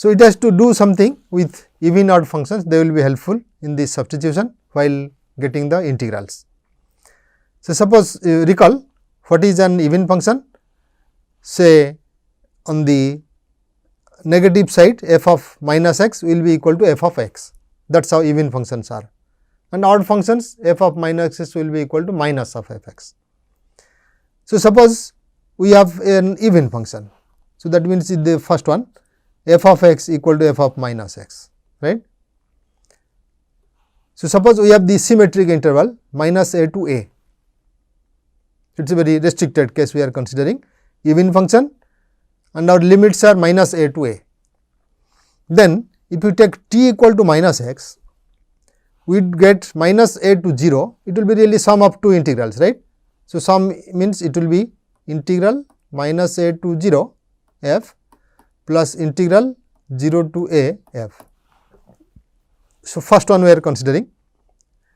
So, it has to do something with even odd functions, they will be helpful in this substitution while getting the integrals. So, suppose recall what is an even function, say on the negative side f of minus x will be equal to f of x, that is how even functions are, and odd functions f of minus x will be equal to minus of f x. So, suppose we have an even function, so that means the first one f of x equal to f of minus x, right. So, suppose we have the symmetric interval minus a to a, it is a very restricted case we are considering, even function and our limits are minus a to a. Then if you take t equal to minus x, we get minus a to 0, it will be really sum of two integrals, right. So, sum means it will be integral minus a to 0 f plus integral 0 to a f. So, first one we are considering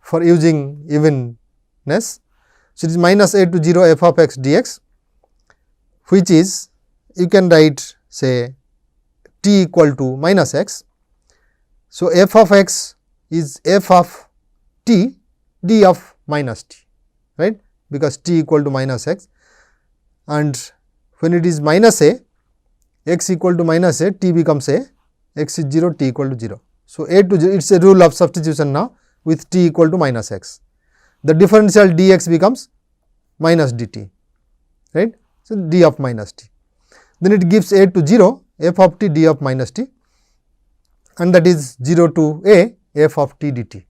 for using evenness. So, it is minus a to 0 f of x dx, which is you can write say t equal to minus x. So, f of x is f of t d of minus t, right, because t equal to minus x, and when it is minus a, x equal to minus a, t becomes a, x is 0, t equal to 0. So, a to 0, it is a rule of substitution now with t equal to minus x. The differential dx becomes minus dt, right. So, d of minus t. Then it gives a to 0 f of t d of minus t, and that is 0 to a f of t dt.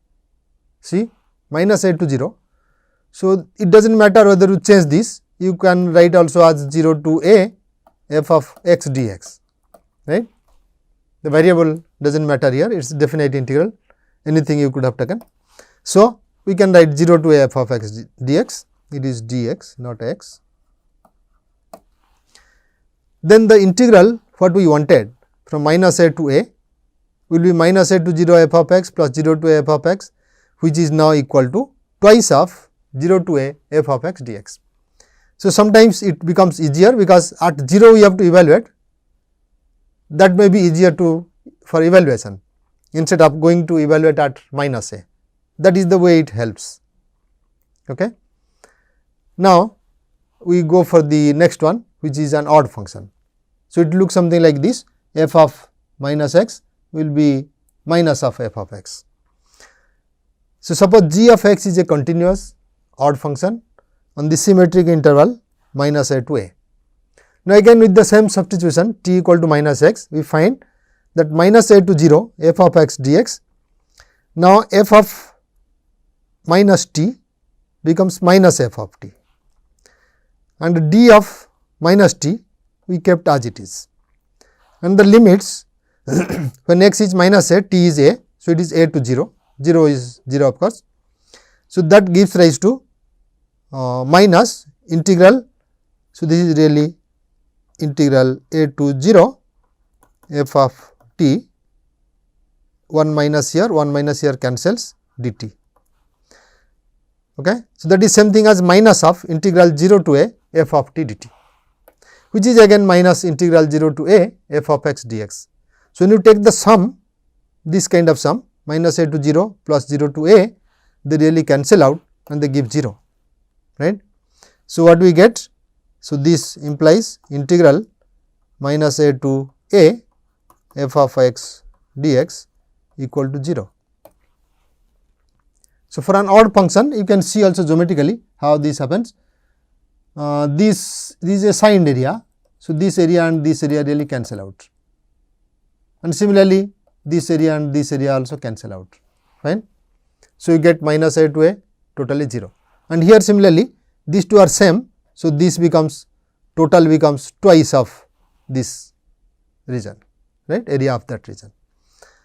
See, minus a to 0. So, it does not matter whether you change this, you can write also as 0 to a f of x dx, right. The variable does not matter here, it is definite integral, anything you could have taken. So, we can write 0 to a f of x dx, it is dx not x. Then the integral what we wanted from minus a to a will be minus a to 0 f of x plus 0 to a f of x, which is now equal to twice of 0 to a f of x dx. So, sometimes it becomes easier because at 0 we have to evaluate, that may be easier to for evaluation instead of going to evaluate at minus a, that is the way it helps. Okay. Now, we go for the next one, which is an odd function. So, it looks something like this, f of minus x will be minus of f of x. So, suppose g of x is a continuous odd function on the symmetric interval minus a to a. Now, again with the same substitution t equal to minus x, we find that minus a to 0 f of x dx. Now, f of minus t becomes minus f of t, and d of minus t we kept as it is, and the limits when x is minus a, t is a. So, it is a to 0, 0 is 0 of course. So, that gives rise to minus integral. So, this is really integral a to 0 f of t, 1 minus here cancels dt. Okay. So, that is same thing as minus of integral 0 to a f of t dt, which is again minus integral 0 to a f of x dx. So, when you take the sum, this kind of sum minus a to 0 plus 0 to a, they really cancel out and they give 0, right. So, what we get? So, this implies integral minus a to a f of x dx equal to 0. So, for an odd function you can see also geometrically how this happens. This is a signed area. So, this area and this area really cancel out, and similarly this area and this area also cancel out, fine. So, you get minus a to a totally 0, and here similarly these two are same. So, this becomes total becomes twice of this region, right, area of that region.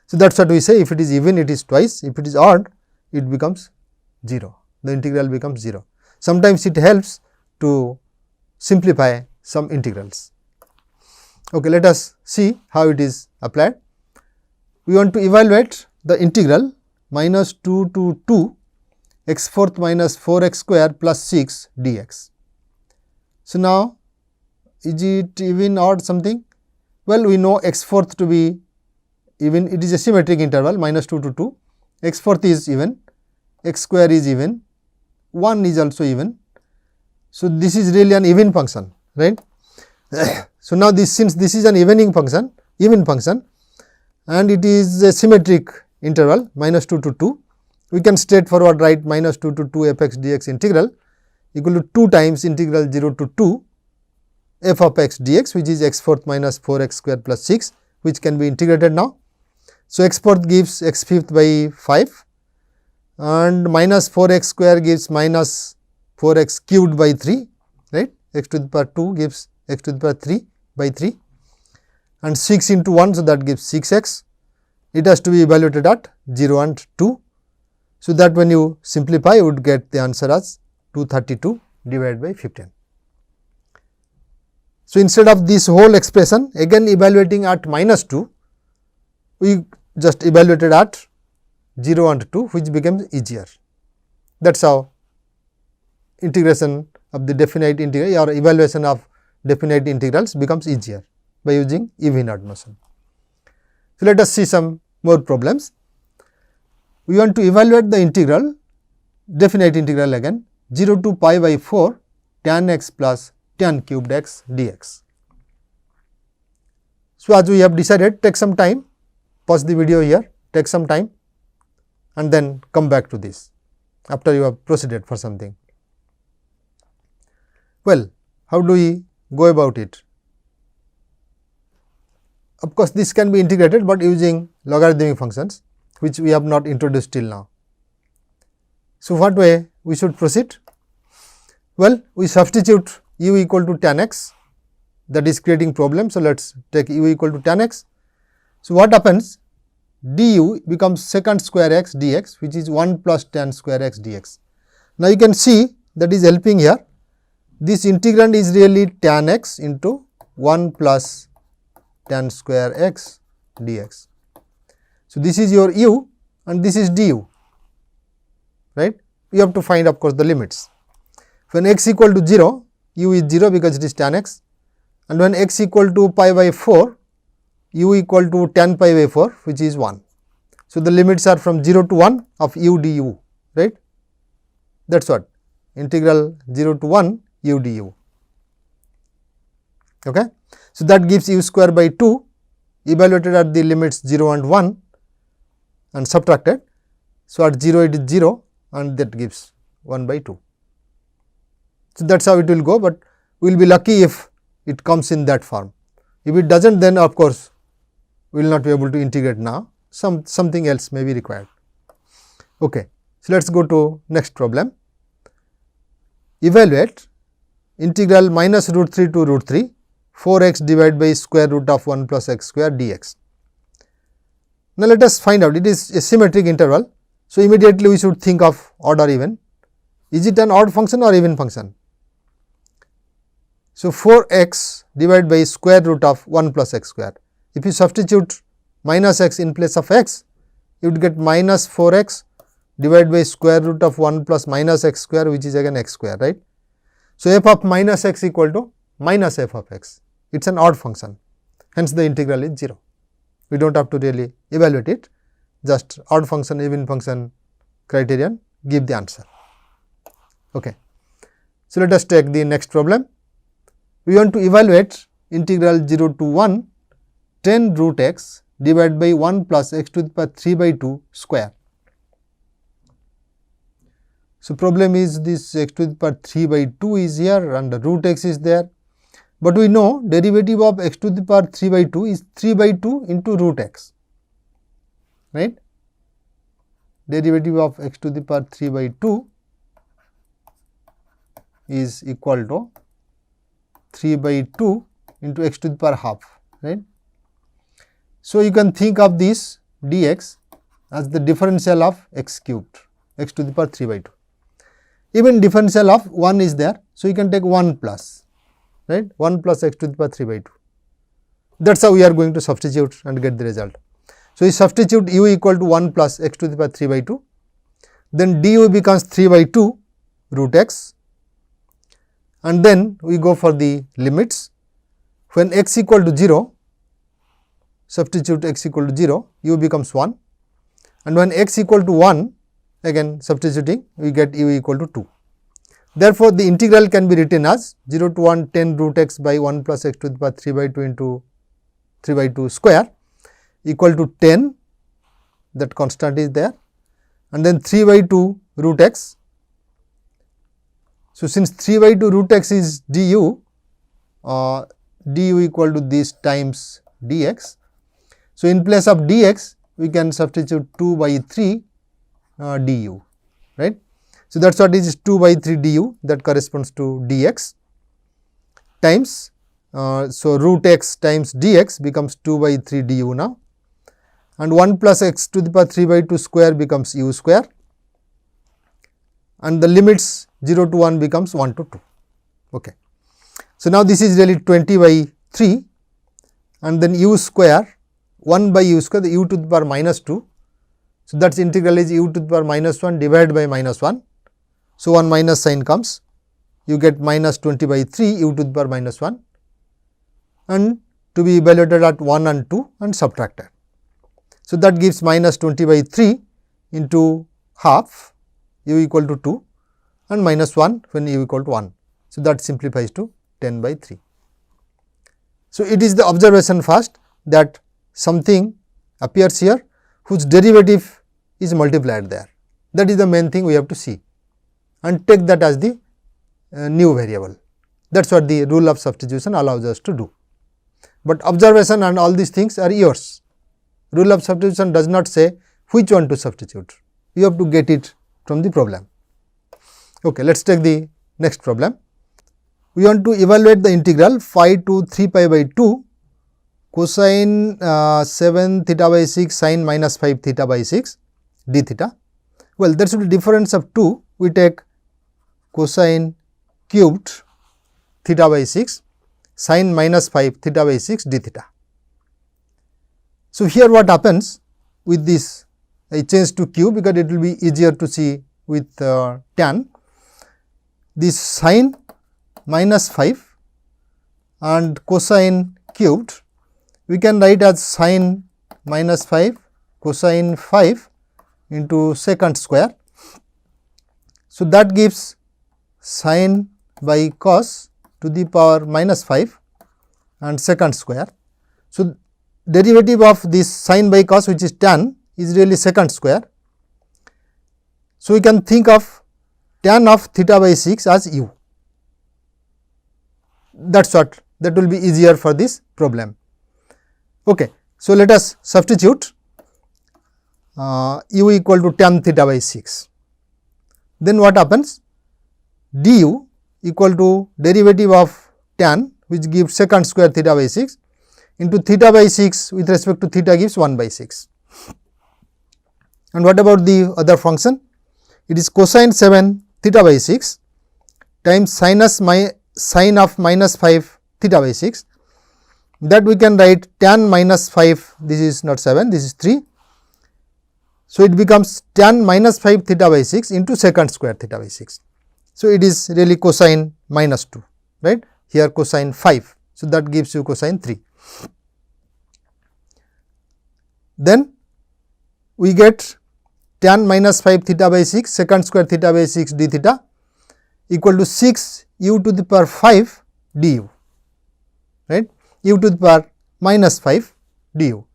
So, that is what we say, if it is even it is twice, if it is odd it becomes 0, the integral becomes 0. Sometimes it helps to simplify some integrals. Okay, let us see how it is applied. We want to evaluate the integral minus 2 to 2 x fourth minus 4x square plus 6 dx. So, now is it even odd something? Well, we know x fourth to be even, it is a symmetric interval minus 2 to 2, x fourth is even, x square is even, 1 is also even. So, this is really an even function, right. So, now this, since this is an even function and it is a symmetric interval minus 2 to 2, we can straightforward write minus 2 to 2 f x dx integral equal to 2 times integral 0 to 2 f of x dx, which is x fourth minus 4 x square plus 6, which can be integrated now. So, x fourth gives x fifth by 5 and minus 4 x square gives minus 4 x cubed by 3, right. X to the power 2 gives x to the power 3 by 3 and 6 into 1. So, that gives 6 x. It has to be evaluated at 0 and 2. So, that when you simplify, you would get the answer as 232 divided by 15. So, instead of this whole expression again evaluating at minus 2, we just evaluated at 0 and 2, which becomes easier. That is how integration of the definite integral or evaluation of definite integrals becomes easier by using E-V-naught notation. So, let us see some more problems. We want to evaluate the integral, definite integral again, 0 to pi by 4 tan x plus tan cubed x dx. So, as we have decided, take some time, pause the video here, take some time and then come back to this after you have proceeded for something. Well, how do we go about it? Of course, this can be integrated, but using logarithmic functions, which we have not introduced till now. So, what way we should proceed? Well, we substitute u equal to tan x, that is creating problem. So, let us take u equal to tan x. So, what happens? Du becomes secant square x dx, which is 1 plus tan square x dx. Now, you can see that is helping here. This integrand is really tan x into 1 plus tan square x dx. So, this is your u and this is du, right. You have to find, of course, the limits. When x equal to 0, u is 0 because it is tan x, and when x equal to pi by 4, u equal to tan pi by 4, which is 1. So, the limits are from 0 to 1 of u du, right. That is what integral 0 to 1 u du. Okay. So, that gives u square by 2 evaluated at the limits 0 and 1 and subtracted. So, at 0 it is 0 and that gives 1 by 2. So, that is how it will go, but we will be lucky if it comes in that form. If it does not, then of course, we will not be able to integrate now, something else may be required. Okay. So, let us go to next problem. Evaluate integral minus root 3 to root 3 4x divided by square root of 1 plus x square dx. Now, let us find out, it is a symmetric interval. So, immediately we should think of odd or even. Is it an odd function or even function? So, 4x divided by square root of 1 plus x square. If you substitute minus x in place of x, you would get minus 4x divided by square root of 1 plus minus x square, which is again x square, right. So, f of minus x equal to minus f of x. It is an odd function, hence the integral is 0. We do not have to really evaluate it, just odd function, even function criterion give the answer. Okay. So, let us take the next problem. We want to evaluate integral 0 to 1 10 root x divided by 1 plus x to the power 3 by 2 square. So, problem is this x to the power 3 by 2 is here and the root x is there, but we know derivative of x to the power 3 by 2 is 3 by 2 into root x, right. Derivative of x to the power 3 by 2 is equal to 3 by 2 into x to the power half, right. So, you can think of this dx as the differential of x cubed, x to the power 3 by 2. Even differential of 1 is there. So, you can take 1 plus, right, 1 plus x to the power 3 by 2. That is how we are going to substitute and get the result. So, we substitute u equal to 1 plus x to the power 3 by 2, then du becomes 3 by 2 root x, and then we go for the limits. When x equal to 0, substitute x equal to 0, u becomes 1, and when x equal to 1, again substituting, we get u equal to 2. Therefore, the integral can be written as 0 to 1 10 root x by 1 plus x to the power 3 by 2 into 3 by 2 square equal to 10, that constant is there, and then 3 by 2 root x. So, since 3 by 2 root x is du, du equal to this times dx. So, in place of dx, we can substitute 2 by 3 du, right. So, that is what is 2 by 3 du, that corresponds to dx times, so root x times dx becomes 2 by 3 du now, and 1 plus x to the power 3 by 2 square becomes u square, and the limits 0 to 1 becomes 1 to 2. Okay. So, now this is really 20 by 3, and then u square 1 by u square, the u to the power minus 2. So, that is integral is u to the power minus 1 divided by minus 1. So, 1 minus sign comes, you get minus 20 by 3 u to the power minus 1, and to be evaluated at 1 and 2 and subtracted. So, that gives minus 20 by 3 into half, u equal to 2, and minus 1 when u equal to 1. So, that simplifies to 10 by 3. So, it is the observation first that something appears here whose derivative is multiplied there. That is the main thing we have to see, and take that as the new variable. That is what the rule of substitution allows us to do. But observation and all these things are yours. Rule of substitution does not say which one to substitute. You have to get it from the problem. Okay, let us take the next problem. We want to evaluate the integral phi to 3 pi by 2 cosine 7 theta by 6 sine minus 5 theta by 6 d theta. Well, there should be difference of 2. We take cosine cubed theta by 6 sine minus 5 theta by 6 d theta. So, here what happens with this, I change to cube because it will be easier to see with tan. This sine minus 5 and cosine cubed, we can write as sine minus 5 cosine 5 into secant square. So, that gives sine by cos to the power minus 5 and secant square. So, derivative of this sine by cos, which is tan, is really secant square. So, we can think of tan of theta by 6 as u. That is what, that will be easier for this problem. Okay. So, let us substitute u equal to tan theta by 6. Then what happens? Du equal to derivative of tan, which gives secant square theta by 6 into theta by 6 with respect to theta gives 1 by 6. And what about the other function? It is cosine 7 theta by 6 times sine of minus 5 theta by 6, that we can write tan minus 5, this is not 7, this is 3. So, it becomes tan minus 5 theta by 6 into secant square theta by 6. So, it is really cosine minus 2, right, here cosine 5. So, that gives you cosine 3. Then we get tan minus 5 theta by 6 secant square theta by 6 d theta equal to 6 u to the power 5 du, right, u to the power minus 5 du,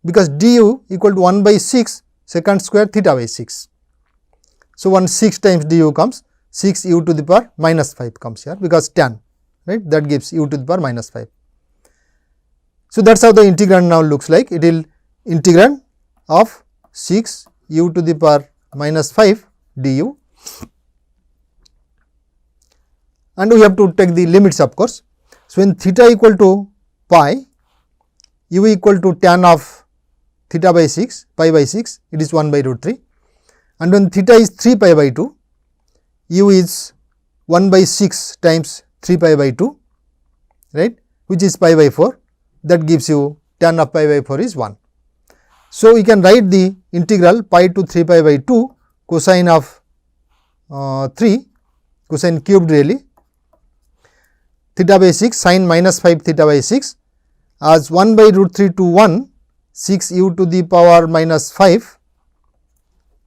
because du equal to 1 by 6 secant square theta by 6. So, 1 6 times du comes 6 u to the power minus 5 comes here, because tan, right, that gives u to the power minus 5. So, that is how the integrand now looks like. It will integrand of 6 u to the power minus 5 du, and we have to take the limits, of course. So, when theta equal to pi, u equal to tan of theta by 6 pi by 6, it is 1 by root 3, and when theta is 3 pi by 2, u is 1 by 6 times 3 pi by 2, right, which is pi by 4, that gives you tan of pi by 4 is 1. So, we can write the integral pi to 3 pi by 2 cosine of 3 cosine cubed really theta by 6 sine minus 5 theta by 6 as 1 by root 3 to 1 6u to the power minus 5,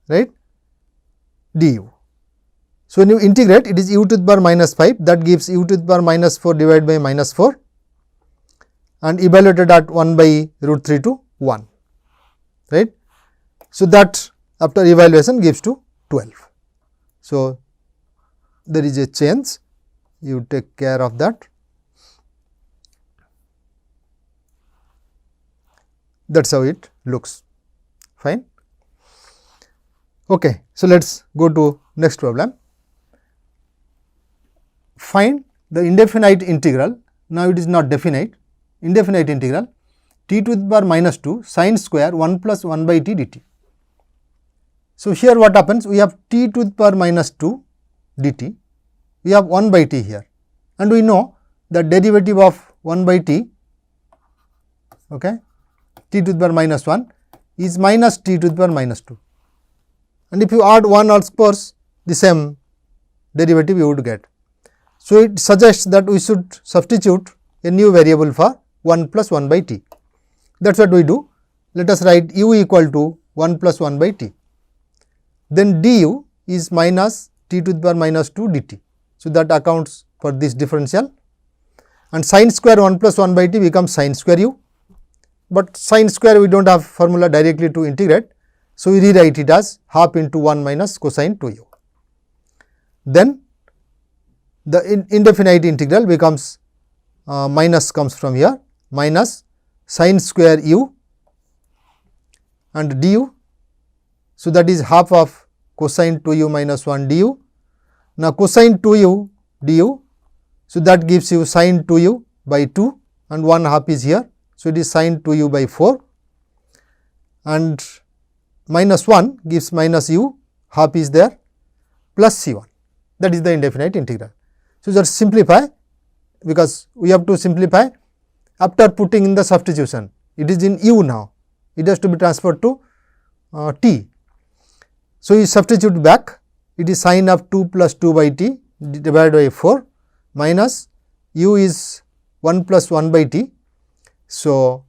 right, du. So, when you integrate, it is u to the power minus 5, that gives u to the power minus 4 divided by minus 4 and evaluated at 1 by root 3 to 1, right. So, that after evaluation gives to 12. So, there is a change, you take care of that. That is how it looks, fine. Okay. So, let us go to next problem. Find the indefinite integral, now it is not definite, indefinite integral t to the power minus 2 sin square 1 plus 1 by t dt. So, here what happens, we have t to the power minus 2 dt, we have 1 by t here, and we know the derivative of 1 by t, okay, t to the power minus 1 is minus t to the power minus 2, and if you add 1 of course the same derivative you would get. So, it suggests that we should substitute a new variable for 1 plus 1 by t. That is what we do. Let us write u equal to 1 plus 1 by t. Then du is minus t to the power minus 2 dt. So, that accounts for this differential, and sin square 1 plus 1 by t becomes sin square u, but sin square we do not have formula directly to integrate. So, we rewrite it as half into 1 minus cosine 2 u. Then the indefinite integral becomes minus comes from here, minus sin square u and du. So, that is half of cosine 2 u minus 1 du. Now, cosine 2 u du, so that gives you sin 2 u by 2 and 1 half is here. So, it is sin 2 u by 4 and minus 1 gives minus u, half is there, plus C1, that is the indefinite integral. So, just simplify, because we have to simplify after putting in the substitution, it is in u now, it has to be transferred to t. So, you substitute back, it is sin of 2 plus 2 by t divided by 4 minus u is 1 plus 1 by t. So,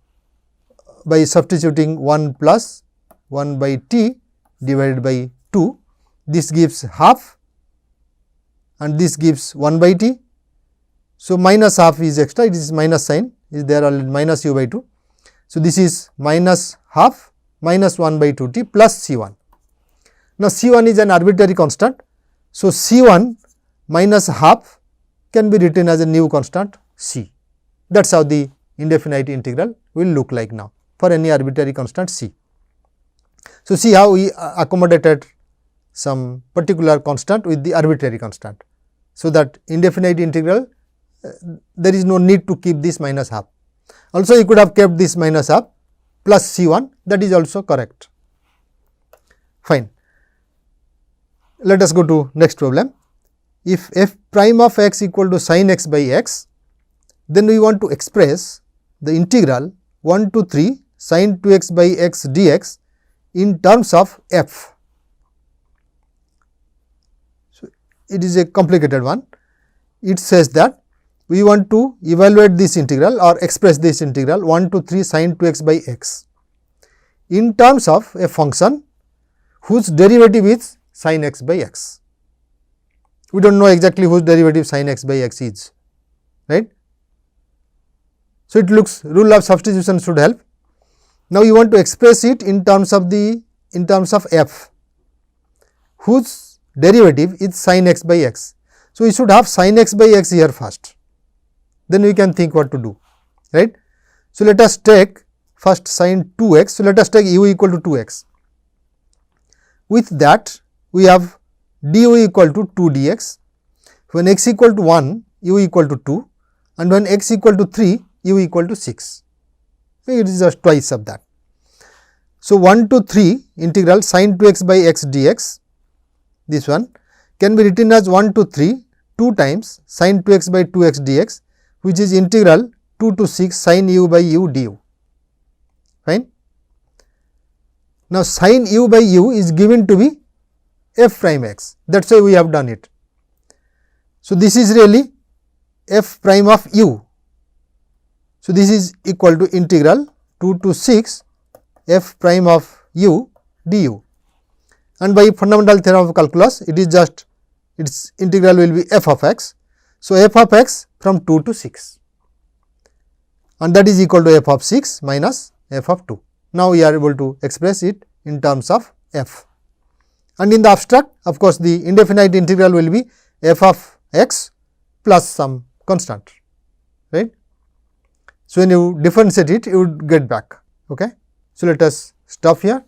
by substituting 1 plus 1 by t divided by 2, this gives half and this gives 1 by t. So, minus half is extra, it is minus sign is there already, minus u by 2. So, this is minus half minus 1 by 2 t plus C1. Now, C1 is an arbitrary constant. So, C1 minus half can be written as a new constant C. That is how the indefinite integral will look like now for any arbitrary constant C. So, see how we accommodated some particular constant with the arbitrary constant. So, that indefinite integral there is no need to keep this minus half. Also, you could have kept this minus half plus C1, that is also correct. Fine. Let us go to next problem. If f prime of x equal to sin x by x, then we want to express the integral 1 to 3 sin 2x by x dx in terms of f. So, it is a complicated one. It says that we want to evaluate this integral or express this integral 1 to 3 sin 2x by x in terms of a function whose derivative is sin x by x. We do not know exactly whose derivative sin x by x is, right. So, it looks rule of substitution should help. Now, you want to express it in terms of f whose derivative is sin x by x. So, we should have sin x by x here first, then we can think what to do, right. So, let us take first sin 2x. So, let us take u equal to 2x. With that we have du equal to 2 dx, when x equal to 1 u equal to 2 and when x equal to 3 u equal to 6. So, it is just twice of that. So, 1 to 3 integral sin 2x by x dx, this one can be written as 1 to 3 2 times sin 2x by 2x dx, which is integral 2 to 6 sin u by u du, fine. Now, sin u by u is given to be f prime x, that is why we have done it. So, this is really f prime of u. So, this is equal to integral 2 to 6 f prime of u du, and by fundamental theorem of calculus it is just its integral will be f of x. So, f of x from 2 to 6, and that is equal to f of 6 minus f of 2. Now, we are able to express it in terms of f, and in the abstract of course, the indefinite integral will be f of x plus some constant, right. So, when you differentiate it, you would get back. Okay. So, let us stop here.